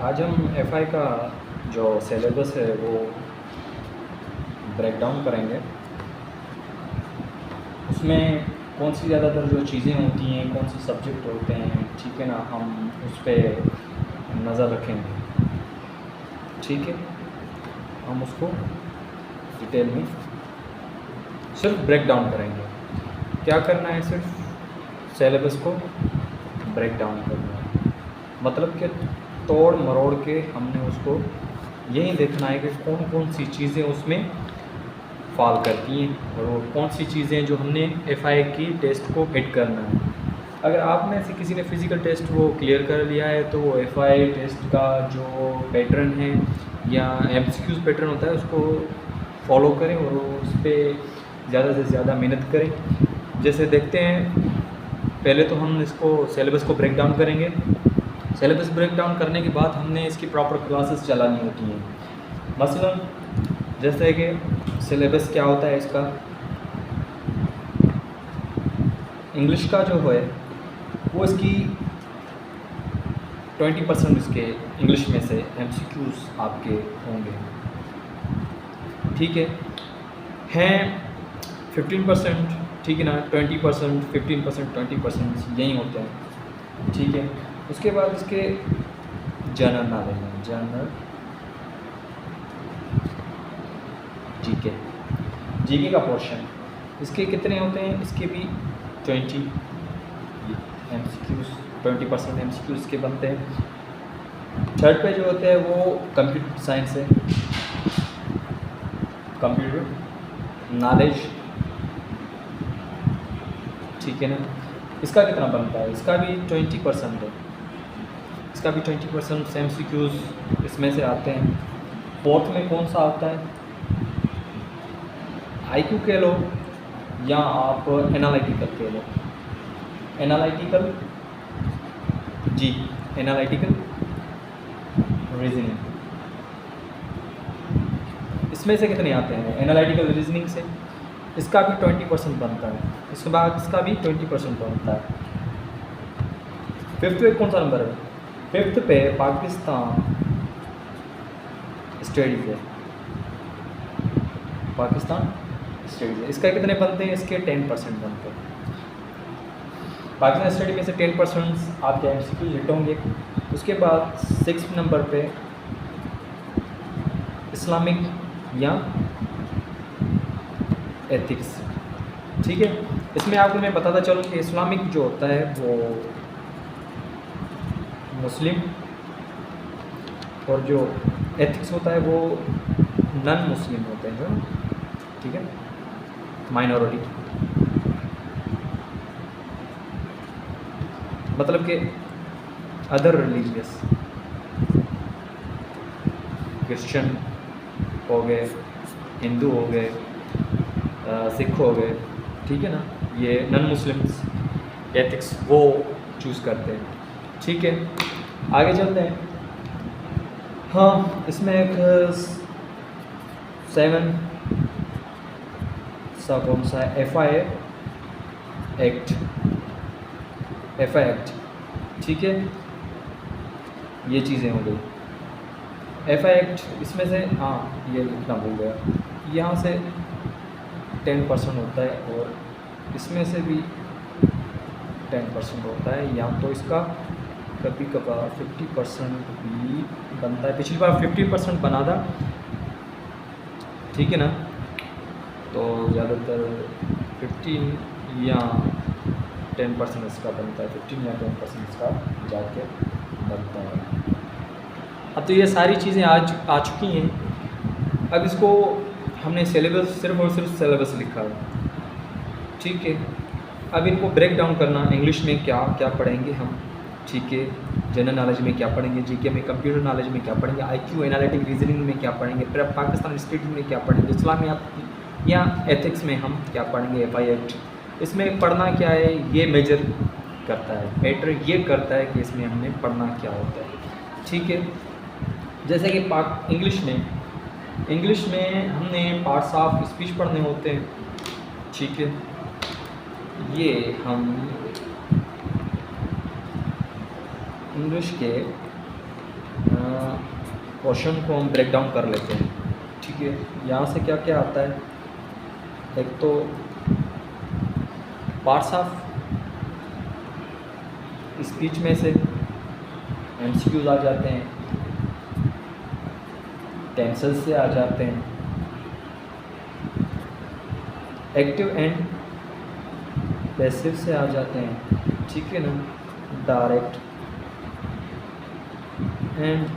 आज हम एफआई का जो सिलेबस है वो ब्रेक डाउन करेंगे। उसमें कौन सी ज़्यादातर जो चीज़ें होती हैं, कौन से सब्जेक्ट होते हैं, ठीक है ना, हम उस पर नज़र रखेंगे। ठीक है, हम उसको डिटेल में सिर्फ ब्रेक डाउन करेंगे। क्या करना है, सिर्फ सिलेबस को ब्रेक डाउन करना है। मतलब कि तोड़ मरोड़ के हमने उसको यही देखना है कि कौन कौन सी चीज़ें उसमें फॉल करती हैं और वो कौन सी चीज़ें जो हमने एफआई की टेस्ट को हिट करना है। अगर आप में से किसी ने फ़िज़िकल टेस्ट वो क्लियर कर लिया है तो वो एफआई टेस्ट का जो पैटर्न है या एमसीक्यूज़ पैटर्न होता है उसको फॉलो करें और उस पर ज़्यादा से ज़्यादा मेहनत करें। जैसे देखते हैं, पहले तो हम इसको सिलेबस को ब्रेक डाउन करेंगे। सिलेबस ब्रेक डाउन करने के बाद हमने इसकी प्रॉपर क्लासेस चलानी होती हैं। मसलन जैसे कि सिलेबस क्या होता है इसका, इंग्लिश का जो है वो इसकी 20% इसके इंग्लिश में से एमसीक्यूज़ आपके होंगे। ठीक है, हैं 15%, ठीक है ना, 20%, 15%, 20% यही होते हैं। ठीक है, उसके बाद इसके जनरल नॉलेज है, जनरल जीके का पोर्शन, इसके कितने होते हैं, इसके भी 20 एमसीक्यूज़, 20% एमसीक्यूज़ इसके बनते हैं। थर्ड पे जो होते हैं वो कंप्यूटर साइंस है, कंप्यूटर नॉलेज, ठीक है ना, इसका कितना बनता है, इसका भी 20% है, इसका भी 20% एमसीक्यूज़ इसमें से आते हैं। फोर्थ में कौन सा आता है, आईक्यू कह लो या आप एनालिटिकल कह लो, एनालिटिकल जी, एनालिटिकल रीजनिंग, इसमें से कितने आते हैं, एनालिटिकल रीजनिंग से इसका भी 20% बनता है, इसके बाद इसका भी 20% बनता है। फिफ्थ पे कौन सा नंबर है, फिफ्थ पे पाकिस्तान स्टडीज़ है, पाकिस्तान स्टडीज़ है, इसका कितने बनते हैं, इसके 10% बनते हैं। पाकिस्तान स्टडी में से 10% आपके एमसीक्यू हिट होंगे। उसके बाद 6 नंबर पे इस्लामिक या एथिक्स, ठीक है। इसमें आपको मैं बताता चलूँ कि इस्लामिक जो होता है वो मुस्लिम और जो एथिक्स होता है वो नॉन मुस्लिम होते हैं, ठीक है, माइनॉरिटी, मतलब कि अदर रिलीजियस, क्रिश्चियन हो गए, हिंदू हो गए, सिख हो गए, ठीक है ना, ये नॉन मुस्लिम्स एथिक्स वो चूज़ करते हैं। ठीक है, आगे चलते हैं। हाँ, इसमें एक 7 सा कौन सा है, एफआई एक्ट, ठीक है, ये चीज़ें हो गई एफआई एक्ट। इसमें से हाँ, ये लिखना भूल गया, यहाँ से 10% होता है और इसमें से भी 10% होता है, या तो इसका कभी कभार 50% भी बनता है। पिछली बार 50% बना था, ठीक है ना, तो ज़्यादातर 15 या 10% इसका बनता है, 15 या 10% इसका जाके बनता है। अब तो ये सारी चीज़ें आज आ चुकी हैं। अब इसको हमने सिलेबस सिर्फ और सिर्फ सिलेबस लिखा है, ठीक है। अब इनको ब्रेक डाउन करना, इंग्लिश में क्या क्या पढ़ेंगे हम, ठीक है, जनरल नॉलेज में क्या पढ़ेंगे, जीके में, कंप्यूटर नॉलेज में क्या पढ़ेंगे, आईक्यू एनालिटिक रीजनिंग में क्या पढ़ेंगे, फिर पाकिस्तान स्टडी में क्या पढ़ेंगे, इस्लामियात या एथिक्स में हम क्या पढ़ेंगे, एफआई एक्ट, इसमें पढ़ना क्या है ये मेजर करता है, मैटर ये करता है कि इसमें हमने पढ़ना क्या होता है, ठीक है। जैसे कि इंग्लिश में हमने पार्ट्स ऑफ स्पीच पढ़ने होते हैं, ठीक है, ये हम इंग्लिश के क्वेश्चन को हम ब्रेक डाउन कर लेते हैं। ठीक है, यहाँ से क्या क्या आता है, एक तो पार्ट्स ऑफ स्पीच में से एमसीक्यूज आ जाते हैं, टेंसेस से आ जाते हैं, एक्टिव एंड पैसिव से आ जाते हैं, ठीक है ना, डायरेक्ट एंड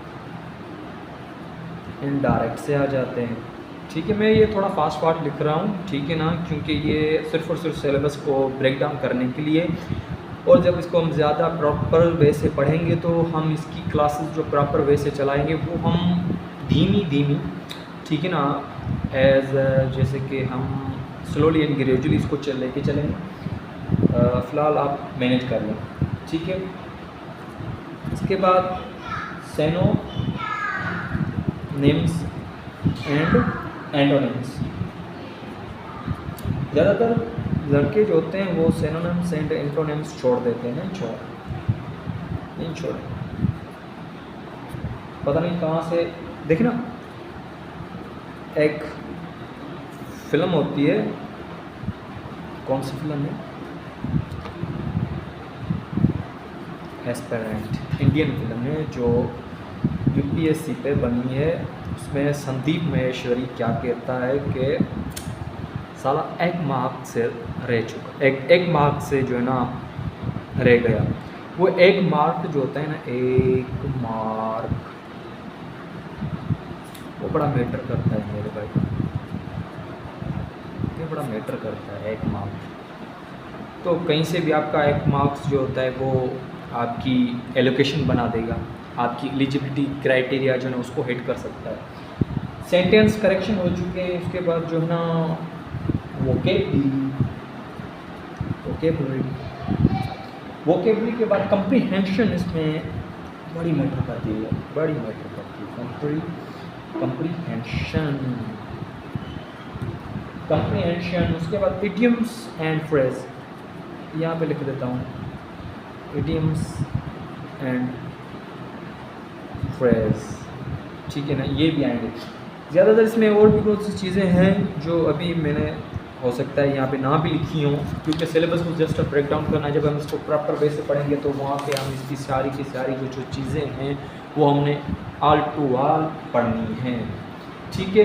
इनडायरेक्ट से आ जाते हैं। ठीक है, मैं ये थोड़ा फास्ट लिख रहा हूँ, ठीक है ना, क्योंकि ये सिर्फ और सिर्फ सिलेबस को ब्रेक डाउन करने के लिए, और जब इसको हम ज़्यादा प्रॉपर वे से पढ़ेंगे तो हम इसकी क्लासेस जो प्रॉपर वे से चलाएंगे वो हम धीमी, ठीक है ना, जैसे कि हम स्लोली एंड ग्रेजुअली इसको लेके चलेंगे। फ़िलहाल आप मैनेज कर लें, ठीक है। इसके बाद सिनोनिम्स एंड एंटोनिम्स। ज़्यादातर लड़के जो होते हैं वो सिनोनिम्स एंड एंटोनिम्स छोड़ देते हैं, नहीं छोड़े, पता नहीं कहाँ से। देखिए ना, एक फिल्म होती है, कौन सी फिल्म है, एस्पिरेंट, इंडियन फिल्म है जो यूपीएससी पे बनी है। उसमें संदीप महेश्वरी क्या कहता है कि साला एक मार्क से रह चुका, एक मार्क से जो है ना रह गया। वो एक मार्क जो होता है ना, एक मार्क, वो बड़ा मैटर करता है मेरे भाई, ये बड़ा मैटर करता है एक मार्क। तो कहीं से भी आपका एक मार्क्स जो होता है वो आपकी एलोकेशन बना देगा, आपकी एलिजिबिलिटी क्राइटेरिया जो है ना उसको हिट कर सकता है। सेंटेंस करेक्शन हो चुके हैं, उसके बाद जो है ना वोकेबलरी के बाद कंप्रीहेंशन, इसमें बड़ी मैटर करती है, कंप्रीहेंशन। उसके बाद इडियम्स एंड फ्रेज, यहाँ पे लिख देता हूँ, इडियम्स एंड फ्रेज, ठीक है ना, ये भी आएंगे। ज़्यादातर इसमें और भी बहुत सी चीज़ें हैं जो अभी मैंने हो सकता है यहाँ पे ना भी लिखी हों, क्योंकि सिलेबस को जस्ट ब्रेक डाउन करना है। जब हम इसको प्रॉपर वे से पढ़ेंगे तो वहाँ पे हम इसकी सारी की सारी जो चीज़ें हैं वो हमने ऑल टू ऑल पढ़नी हैं, ठीक है।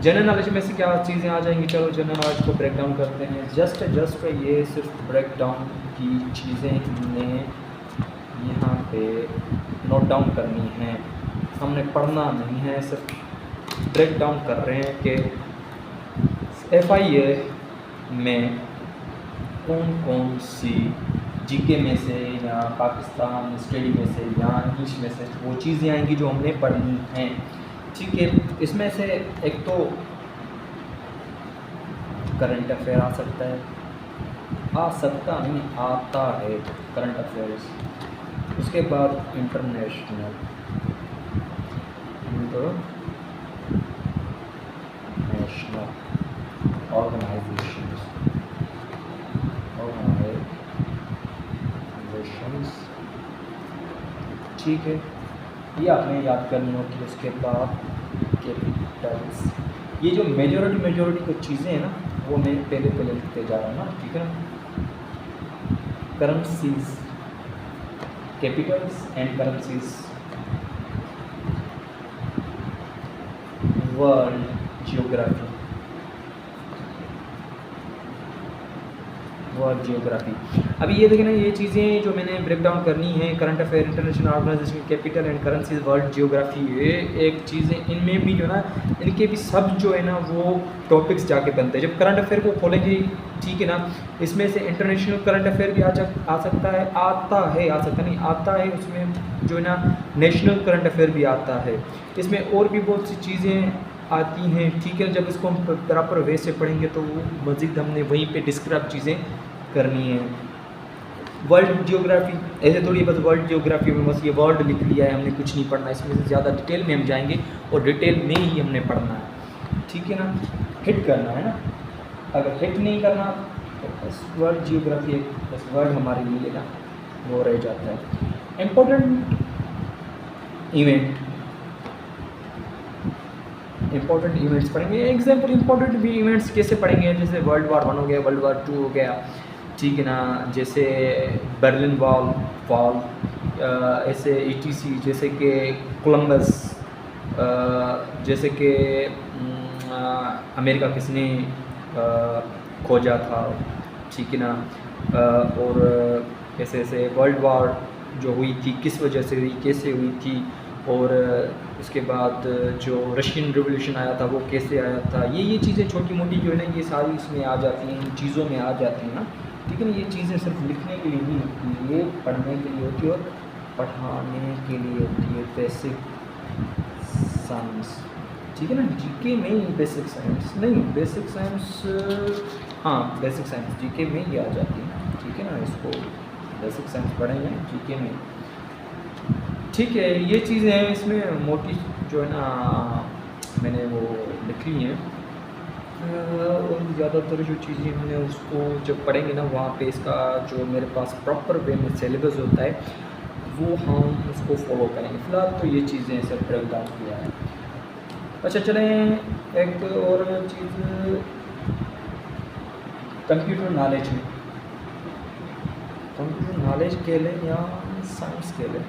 जनरल नॉलेज में से क्या चीज़ें आ जाएंगी, चलो जनरल नॉलेज को ब्रेक डाउन करते हैं। जस्ट ये सिर्फ ब्रेक डाउन की चीज़ें हमने यहाँ पे नोट डाउन करनी है, हमने पढ़ना नहीं है, सिर्फ ब्रेक डाउन कर रहे हैं कि FIA में कौन सी जीके में से या पाकिस्तान स्टडी में से या इंग्लिश में से वो चीज़ें आएंगी जो हमने पढ़नी हैं, ठीक है। इसमें से एक तो करंट अफेयर आ सकता है, आता है करंट अफेयर्स। उसके बाद इंटरनेशनल ऑर्गेनाइजेशंस, ठीक है, ये आपने याद करनी होगी। उसके बाद कैपिटल्स, ये जो मेजॉरिटी कुछ चीज़ें हैं ना वो मैं पहले लिखते जा रहा हूँ ना, ठीक है ना। Currencies, Capitals and currencies, world geography, अभी ये देखें ना, ये चीज़ें जो मैंने ब्रेक डाउन करनी है, current affair, international organisation, capital and currencies, world geography, ये एक चीज़ें, इनमें भी जो है ना, इनके भी सब जो है ना वो टॉपिक्स जाके बनते हैं। जब करंट अफेयर को खोलेंगे, ठीक है ना, इसमें से इंटरनेशनल करंट अफेयर भी आ सकता है, उसमें जो है ना नेशनल करंट अफेयर भी आता है, इसमें और भी बहुत सी चीज़ें आती हैं, ठीक है। जब इसको हम प्रॉपर वे से पढ़ेंगे तो मज़ीद हमने वहीं पे डिस्क्राइब चीज़ें करनी है। वर्ल्ड जियोग्राफी, ऐसे थोड़ी बस वर्ल्ड जियोग्राफी में बस ये वर्ल्ड लिख लिया है, हमने कुछ नहीं पढ़ना, इसमें से ज़्यादा डिटेल में हम जाएंगे और डिटेल में ही हमने पढ़ना है, ठीक है ना। हिट करना है ना, अगर हिट नहीं करना तो बस वर्ल्ड जियोग्राफी एक बस वर्ड हमारे लिए ना वो रह जाता है। इम्पोर्टेंट इवेंट, इंपॉर्टेंट इवेंट्स पढ़ेंगे। एग्जाम्पल इंपॉर्टेंट भी इवेंट्स कैसे पढ़ेंगे, जैसे वर्ल्ड वार 1 हो गया, वर्ल्ड वार 2 हो गया, ठीक है ना, जैसे बर्लिन वॉल ऐसे ETC, जैसे कि कोलंबस, जैसे कि अमेरिका किसने खोजा था, ठीक है ना, और ऐसे ऐसे वर्ल्ड वार जो हुई थी किस वजह से हुई, कैसे हुई थी, और उसके बाद जो रशियन रिवॉल्यूशन आया था वो कैसे आया था। ये चीज़ें छोटी मोटी जो है ना, ये सारी इसमें आ जाती हैं, इन चीज़ों में आ जाती हैं ना, ठीक है ना। ये चीज़ें सिर्फ लिखने के लिए नहीं होती, ये पढ़ने के लिए होती है और पढ़ाने के लिए होती है। बेसिक साइंस, ठीक है ना, जीके में ही बेसिक साइंस नहीं, बेसिक साइंस, हाँ बेसिक साइंस जीके में ही आ जाती है, ठीक है ना। इसको बेसिक साइंस पढ़ेंगे जीके में, ठीक है। ये चीज़ें हैं इसमें मोटी जो है ना, मैंने वो लिख ली हैं, और ज़्यादातर जो चीज़ें हमने उसको जब पढ़ेंगे ना, वहाँ पे इसका जो मेरे पास प्रॉपर वे में सिलेबस होता है वो हम उसको फॉलो करेंगे। फ़िलहाल तो ये चीज़ें सब ब्रेक डाउन किया है। अच्छा चलें, एक और चीज़ कंप्यूटर नॉलेज में, कंप्यूटर नॉलेज के लिए या साइंस के लिए,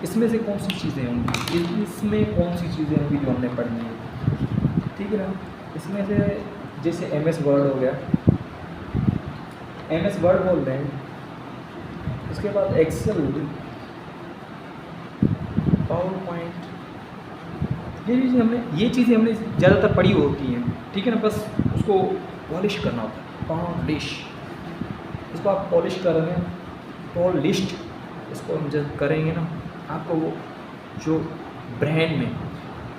इसमें से कौन सी चीज़ें होंगी, इसमें कौन सी चीज़ें होंगी जो हमने पढ़नी है, ठीक है ना। इसमें से जैसे MS वर्ड हो गया, MS वर्ड बोल रहे हैं, उसके बाद एक्सेल, पावर पॉइंट, ये चीज़ें हमने ज़्यादातर पढ़ी होती हैं, ठीक है ना। बस उसको पॉलिश करना होता है, पॉलिश, इसको आप पॉलिश कर रहे हैं, पॉलिश्ड, इसको हम जब करेंगे ना, आपको वो जो ब्रेन में,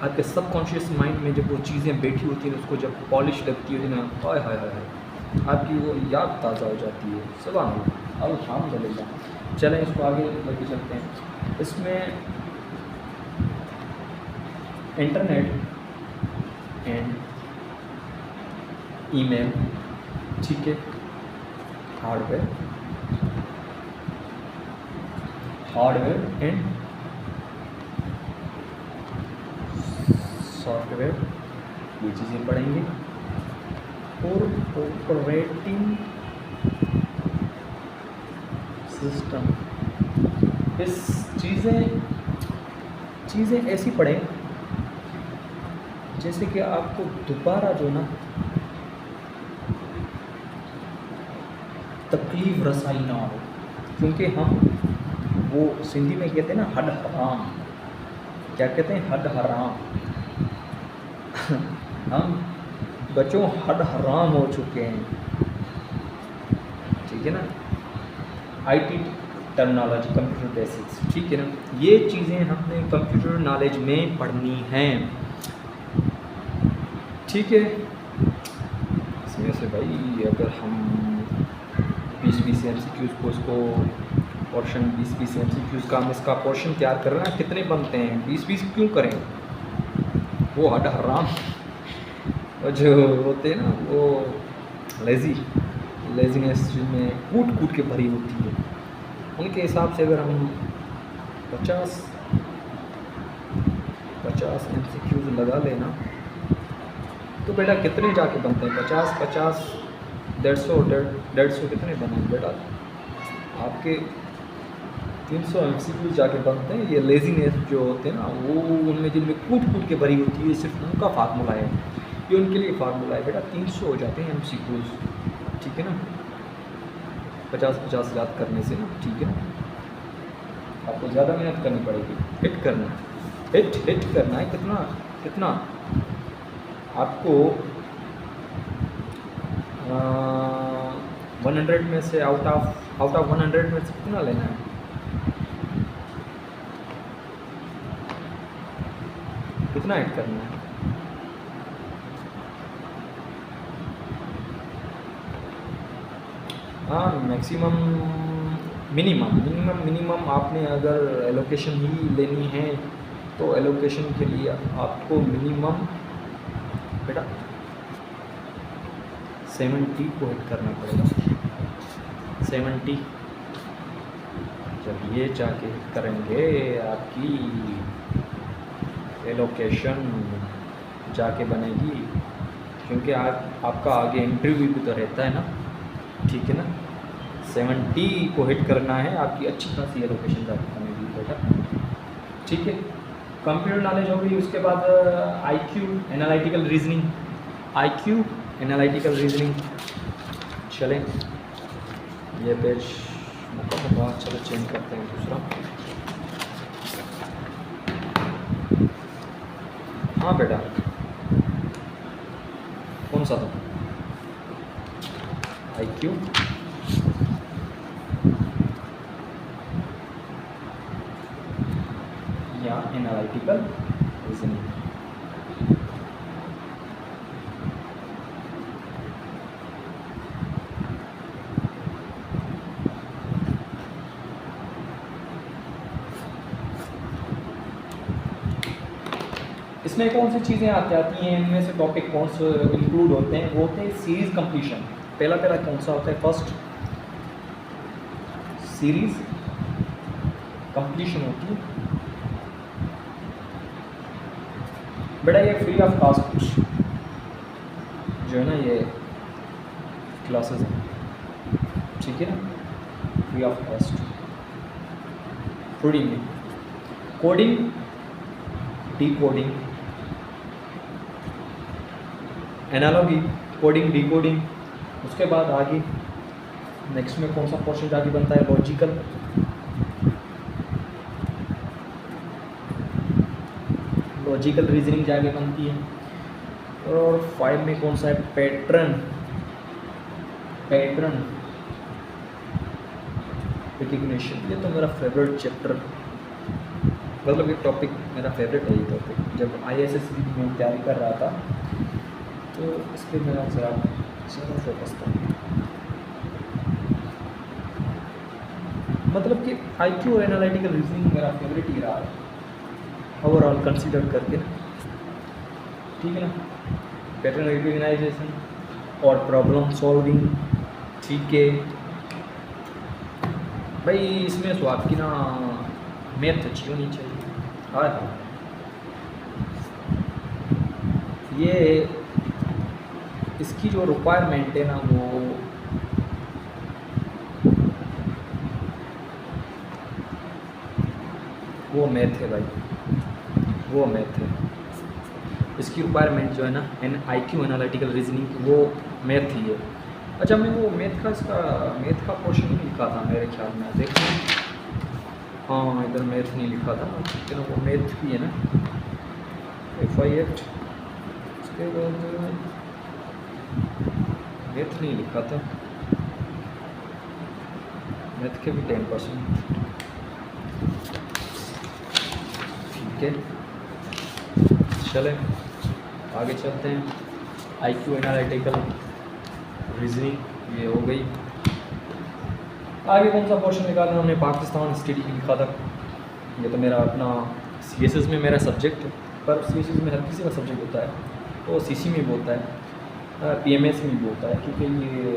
आपके सबकॉन्शियस माइंड में जब वो चीज़ें बैठी होती हैं, उसको जब पॉलिश लगती है ना, हाय हाय हाय, आपकी वो याद ताज़ा हो जाती है। सुभान अल्लाह। चलें इसको आगे लेके चलते हैं। इसमें इंटरनेट एंड ईमेल, ठीक है, हार्डवेयर एंड सॉफ्टवेयर, ये चीज़ें पढ़ेंगे, और ऑपरेटिंग सिस्टम। इस चीज़ें ऐसी पढ़ें जैसे कि आपको दोबारा जो ना तकलीफ रसाई ना हो, क्योंकि हम वो सिंधी में कहते हैं ना हड हराम, क्या कहते हैं, हड हराम हम बच्चों हड हराम हो चुके हैं, ठीक है ना। IT टर्मिनोलॉजी, कंप्यूटर बेसिक्स, ठीक है ना। ये चीज़ें हमने कंप्यूटर नॉलेज में पढ़नी हैं, ठीक है। इसमें से भाई अगर हम 20-20 MCQs को, इसको पोर्शन 20-20 MCQs का हम इसका पोर्शन तैयार कर रहे हैं, कितने बनते हैं, 20-20 क्यों करें, वो हड हराम और जो होते हैं ना, वो लेजीनेस जिनमें कूट के भरी होती है, उनके हिसाब से अगर हम 50 MCQs लगा लेना, तो बेटा कितने जाके बनते हैं, 50 150 कितने बने बेटा, आपके 300 MCQs जाके बनते हैं। ये लेजीनेस जो होते हैं ना, वो उनमें जिनमें कूट के भरी होती है, सिर्फ उनका फार्मूला है, ये उनके लिए फार्मूला है बेटा, 300 हो जाते हैं MCQs, ठीक है ना, 50 याद करने से ना, ठीक है ना। आपको ज़्यादा मेहनत करनी पड़ेगी, हिट करना है, कितना आपको 100 में से आउट ऑफ 100 में से कितना लेना है, कितना हिट करना है। हाँ मैक्सिमम, मिनिमम आपने अगर एलोकेशन ही लेनी है तो एलोकेशन के लिए आपको मिनिमम बेटा 70 को हिट करना पड़ेगा, 70। जब ये जाके हिट करेंगे आपकी एलोकेशन जाके बनेगी, क्योंकि आपका आगे इंटरव्यू भी तो रहता है ना, ठीक है ना। 70 को हिट करना है, आपकी अच्छी खासी एलोकेशन जाके बनेगी बेटा, ठीक है। कंप्यूटर नॉलेज हो गई, उसके बाद IQ analytical reasoning, IQ analytical reasoning. चलें, ये पेज मुकम्मल, चलो चेंज करते हैं दूसरा। हाँ बेटा, कौन सा था? IQ या एनालिटिकल रीजनिंग। इसमें कौन सी चीज़ें आती हैं, इनमें से टॉपिक कौन से इंक्लूड होते हैं? वो होते हैं सीरीज़ कंप्लीशन। पहला कौन सा होता है? फर्स्ट सीरीज़ कंप्लीशन होती है बेटा, ये फ्री ऑफ कॉस्ट जो है ना, ये क्लासेस हैं, ठीक है ना, फ्री ऑफ कॉस्ट। फ्री में coding, decoding, analogy, coding, decoding. उसके बाद आगे नेक्स्ट में कौन सा पोर्शन आगे बनता है? लॉजिकल, लॉजिकल रीजनिंग जाके बनती है। और 5 में कौन सा है? Pattern, pattern recognition. ये तो मेरा फेवरेट चैप्टर, मतलब ये टॉपिक मेरा फेवरेट है। ये टॉपिक जब ISS की मैं तैयारी कर रहा था तो इस पर मेरा ज़्यादा फोकस था। मतलब कि IQ और एनालिटिकल रीजनिंग मेरा फेवरेट ही रहा है ओवरऑल कंसीडर करके, ठीक है ना। पैटर्न रिकग्नाइजेशन और प्रॉब्लम सॉल्विंग, ठीक है भाई। इसमें तो आपकी ना मैथ अच्छी होनी चाहिए। हाँ, ये इसकी जो रिक्वायरमेंट है ना, वो मैथ है भाई, वो मैथ है। इसकी रिक्वायरमेंट जो है ना, IQ एनालिटिकल रीजनिंग, वो मैथ ही है। अच्छा, मैं वो मैथ का पोर्शन नहीं लिखा था मेरे ख्याल में, देखिए। हाँ, इधर मैथ नहीं लिखा था, लेकिन वो मैथ भी है ना, FI8। उसके बाद मैथ नहीं लिखा था, मैथ के भी 10%, ठीक है। चलें आगे चलते हैं। IQ एनालिटिकल रीजनिंग ये हो गई। आगे कौन सा क्वेश्चन निकालना? हमने पाकिस्तान स्टडी लिखा था। ये तो मेरा अपना CSS में मेरा सब्जेक्ट है, पर CSS में हर किसी का सब्जेक्ट होता है, तो CC में भी होता है, PMS में भी होता है, क्योंकि ये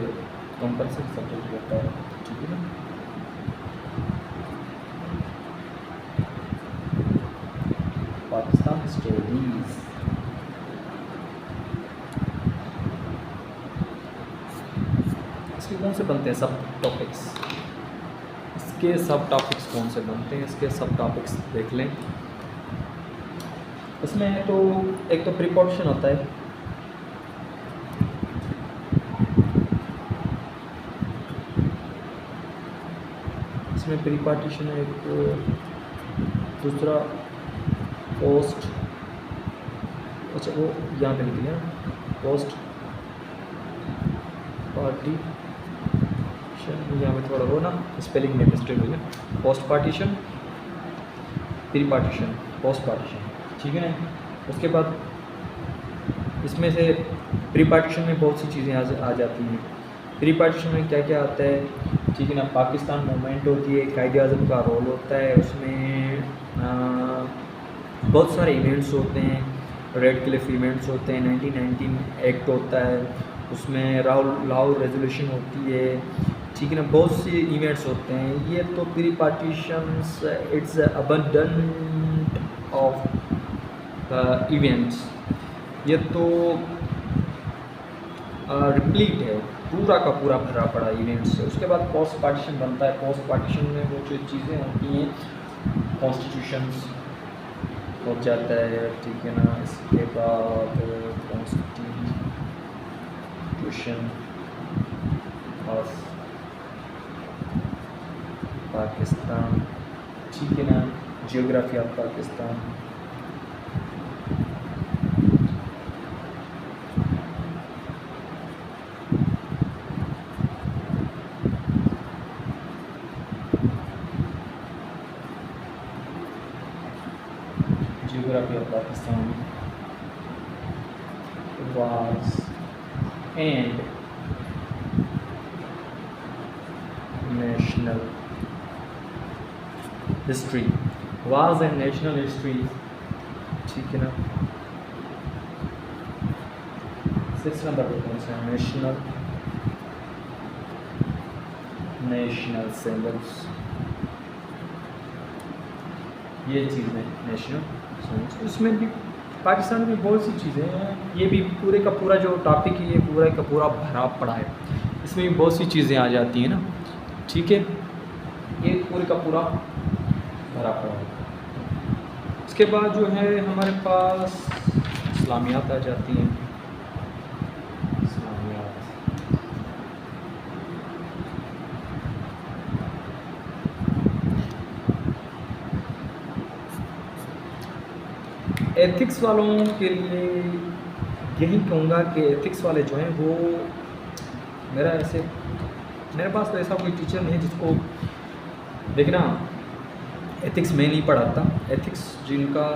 कंपल्सरी सब्जेक्ट होता है, ठीक है ना। पाकिस्तान स्टडीज़, इसके कौन से बनते हैं सब टॉपिक्स? इसके सब टॉपिक्स कौन से बनते हैं? इसके सब टॉपिक्स देख लें। इसमें तो एक तो प्रीपोजिशन होता है, इसमें प्रीपार्टीशन है एक, दूसरा पोस्ट, अच्छा वो यहाँ पे लिख दिया, पोस्ट पार्टीशन, यहाँ पे थोड़ा वो ना स्पेलिंग में मिस्टेक हुई है। Post partition, pre partition, post partition, ठीक है ना। उसके बाद इसमें से प्री पार्टीशन में बहुत सी चीज़ें आ जाती हैं। प्री पार्टीशन में क्या क्या आता है, ठीक है ना। पाकिस्तान मूवमेंट होती है, कायदे आज़म का रोल होता है उसमें, बहुत सारे इवेंट्स होते हैं, रेड क्लिफ इवेंट्स होते हैं, 1919 एक्ट होता है, उसमें लाहौर रेजोल्यूशन होती है, ठीक है ना। बहुत से इवेंट्स होते हैं। ये तो pre partitions, it's abundant of events, ये तो रिप्लीट है, पूरा का पूरा भरा पड़ा इवेंट्स से। उसके बाद पोस्ट पार्टीशन बनता है। पोस्ट पार्टीशन में वो जो चीज़ें होती हैं, कॉन्स्टिट्यूशंस हो जाता है, ठीक है ना। इसके बाद कॉन्स्टिट्यूशन ऑफ पाकिस्तान, ठीक है ना। Geography of Pakistan, geography of Pakistan, wars and national history, wars and national history, ठीक है ना। 6 नंबर पे कौन सा है? नेशनल सिंबल्स, ये चीज़ें नेशनल सिंबल्स। इसमें भी पाकिस्तान में बहुत सी चीज़ें हैं। ये भी पूरे का पूरा जो टॉपिक है, ये पूरा का पूरा भरा पड़ा है। इसमें भी बहुत सी चीज़ें आ जाती हैं ना, ठीक है। ये पूरे का पूरा भरा पड़ा है। इसके बाद जो है हमारे पास इस्लामियात आ जाती हैं। इस्लामियात, एथिक्स वालों के लिए यही कहूँगा कि एथिक्स वाले जो हैं वो मेरे पास तो ऐसा कोई टीचर नहीं है जिसको देखना एथिक्स में नहीं पढ़ाता। एथिक्स जिनका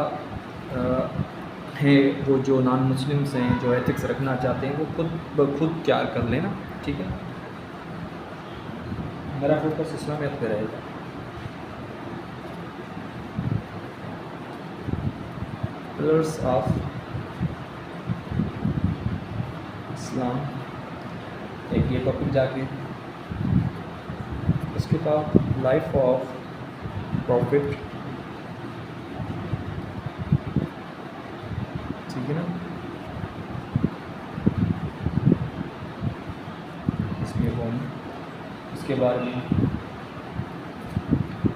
है, वो जो नॉन मुस्लिम्स हैं, जो एथिक्स रखना चाहते हैं, वो खुद तैयार कर लेना, ठीक है। मेरा फोकस इस्लामियत पे रहेगा। पिलर्स ऑफ इस्लाम, एक ये टॉपिक जाके, उसके बाद लाइफ ऑफ प्रॉफिट, ठीक है ना। इसमें इसके बारे में,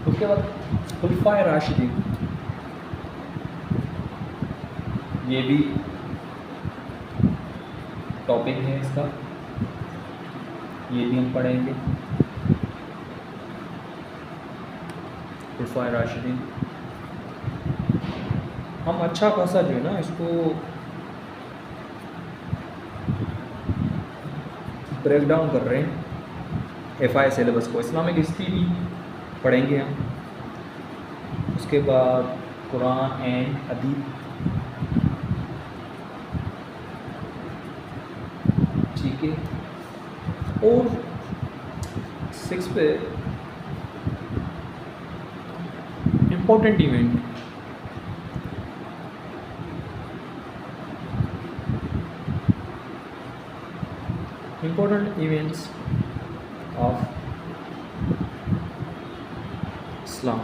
उसके बाद खुलफाए राशिदीन, ये भी टॉपिक है इसका, ये भी हम पढ़ेंगे। खुलफाए राशिदीन हम अच्छा खासा जो है ना इसको ब्रेक डाउन कर रहे हैं, FI सिलेबस को। इस्लामिक हिस्ट्री भी पढ़ेंगे हम। उसके बाद कुरान एंड हदीस, ठीक है। और 6 पे important event, important events of Islam.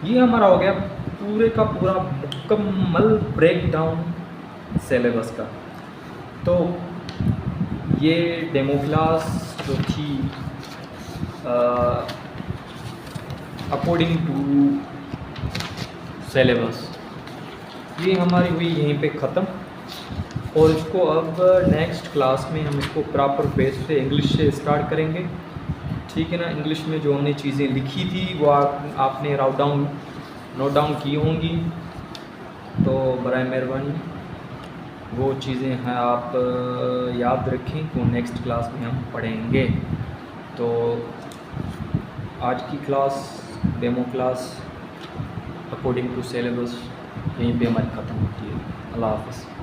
ये हमारा हो गया पूरे का पूरा मुकम्मल ब्रेक डाउन सिलेबस का। तो ये डेमो क्लास जो थी अकॉर्डिंग टू सिलेबस, ये हमारी हुई यहीं पे ख़त्म। और इसको अब नेक्स्ट क्लास में हम इसको प्रॉपर बेस पे इंग्लिश से स्टार्ट करेंगे, ठीक है ना। इंग्लिश में जो हमने चीज़ें लिखी थी वो आपने नोट डाउन की होंगी, तो बराए मेहरबानी वो चीज़ें हैं आप याद रखें, तो नेक्स्ट क्लास में हम पढ़ेंगे। तो आज की class, demo class according to syllabus, यहीं पे हमारी ख़त्म होती है। अल्लाह हाफ़िज़।